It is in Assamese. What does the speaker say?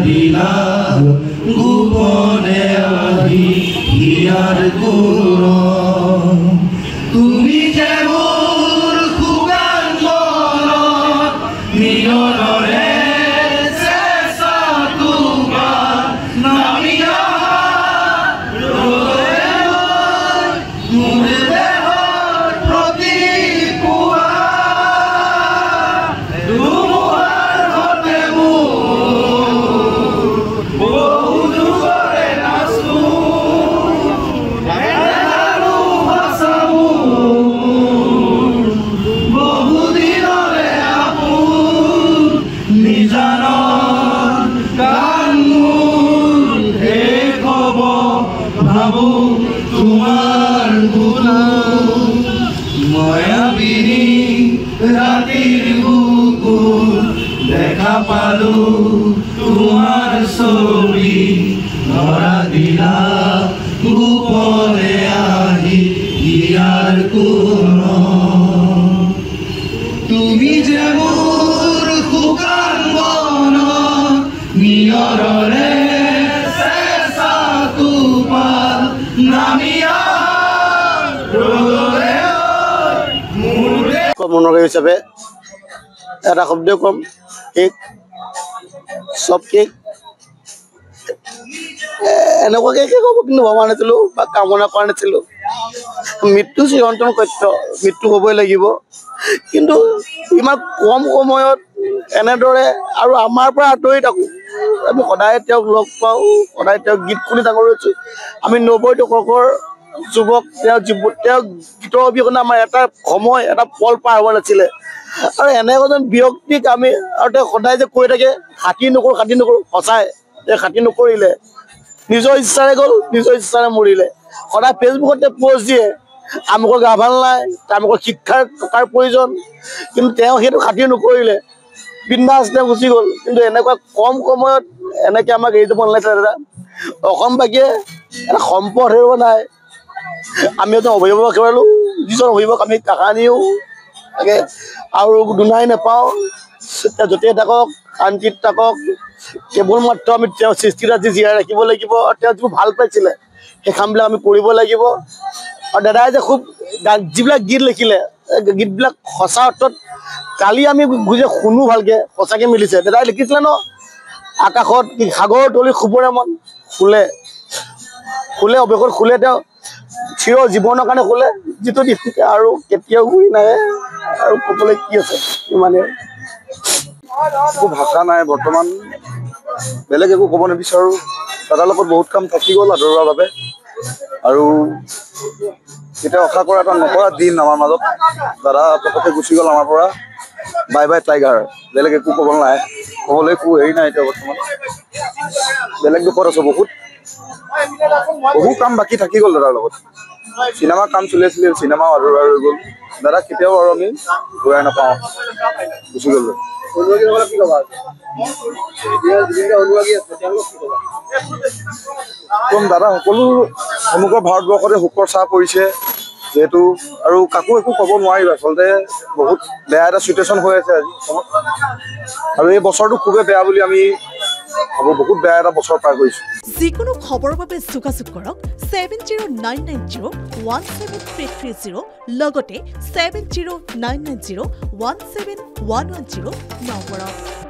দিলা গোপনে আহি ইয়াৰ গুণ তুমি যে মোৰ খুগান মনত মিলনৰে চেষ্টা তোমাৰ নামি অহা মোৰ দেহৰ প্ৰতি পুৱা ধুমুহাৰ সতে মোৰ বহু যুগৰে নাচো আৰু ভাষা মোৰ বহু দিনৰে আপোন নিজানৰ গান মোৰ শেষ হ'ব ভাবো তোমাৰ গুণ মায়াবিনী ৰাতিৰ বুকুত দেখা পালো তোমাৰ ছবি ধৰা দিলা গোপনে আহি ইয়াৰ কোন তুমি যে মোৰ শুকান মনত নিয়ৰৰে চেষ্টা তোমাৰ নামি মনোৰম হিচাপে এটা শব্দ কম কেক চব কেক এনেকুৱাকে ক'ব কিন্তু ভবা নাছিলো বা কামনা কৰা নাছিলো মৃত্যু চিৰন্তন সত্য মৃত্যু হ'বই লাগিব কিন্তু ইমান কম সময়ত এনেদৰে আৰু আমাৰ পৰা আঁতৰি থাকোঁ আমি সদায় তেওঁক লগ পাওঁ সদায় তেওঁক গীত শুনি ডাঙৰ হৈছোঁ আমি 90 দশকৰ যুৱক তেওঁ গীতৰ অবিহনে আমাৰ এটা সময় এটা পল পাৰ হোৱা নাছিলে আৰু এনে এজন ব্যক্তিক আমি আৰু তেওঁ সদায় যে কৈ থাকে খাতি নকৰোঁ সঁচাই তেওঁ খাতি নকৰিলে নিজৰ ইচ্ছাৰে গ'ল নিজৰ ইচ্ছাৰে মৰিলে সদায় ফেচবুকতে পোষ্ট দিয়ে আমুকৰ গা ভাল নাই তামুকৰ শিক্ষাৰ টকাৰ প্ৰয়োজন কিন্তু তেওঁ সেইটো খাতি নকৰিলে বিন্দাছ তেওঁ গুচি গ'ল কিন্তু এনেকুৱা কম সময়ত এনেকৈ আমাক এৰি যাব নালাগে দাদা অসমবাসীয়ে এটা সম্পদ হেৰুৱা নাই আমি এজন অভিভাৱক হেৰুৱালোঁ যিজন অভিভাৱক আমি কাহানিও তাকে আৰু দুনাই নাপাওঁ য'তেই থাকক শান্তিত থাকক কেৱল মাত্ৰ আমি তেওঁৰ সৃষ্টিৰাজি জীয়াই ৰাখিব লাগিব আৰু তেওঁ যিবোৰ ভাল পাইছিলে সেই কামবিলাক আমি কৰিব লাগিব আৰু দাদাই যে খুব যিবিলাক গীত লিখিলে গীতবিলাক সঁচা অৰ্থত কালি আমি যে শুনো ভালকৈ সঁচাকৈ মিলিছে দাদাই লিখিছিলে ন আকাশত সাগৰৰ তলি শুবৰে মন শুলে অৱশেষত শুলে তেওঁ চিৰ জীৱনৰ কাৰণে শুলে যিটো দিশে আৰু কেতিয়াও ঘূৰি নাহে আৰু ক'বলৈ কি আছে ইমানে একো ভাষা নাই বৰ্তমান বেলেগ একো ক'ব নিবিচাৰোঁ দাদাৰ লগত বহুত কাম থাকি গ'ল আদৰুৱাৰ বাবে আৰু কেতিয়াও আশা কৰা এটা নকৰা দিন আমাৰ মাজত দাদা পটককৈ গুচি গ'ল আমাৰ পৰা বাই বাই টাইগাৰ বেলেগ একো ক'ব নাই ক'বলৈ একো হেৰি নাই এতিয়া বৰ্তমান বেলেগ দুখত আছোঁ বহু কাম বাকী থাকি গ'ল দাদাৰ লগত চিনেমা কাম চলি আছিলে চিনেমা আদৰুৱা হৈ গ'ল দাদা কেতিয়াও আৰু আমি ঘূৰাই নাপাওঁ গুচি গ'ল দাদা সকলো সমগ্ৰ ভাৰতবৰ্ষতে শোকৰ ছাঁ পৰিছে যিহেতু আৰু কাকো একো ক'ব নোৱাৰিব আচলতে বহুত বেয়া এটা চিটুৱেশ্যন হৈ আছে আজি আৰু এই বছৰটো খুবেই বেয়া বুলি আমি ভাবোঁ বহুত বেয়া এটা বছৰ পাৰ কৰিছোঁ যিকোনো খবৰৰ বাবে যোগাযোগ কৰক 7099017330 লগতে 7099017110 নম্বৰত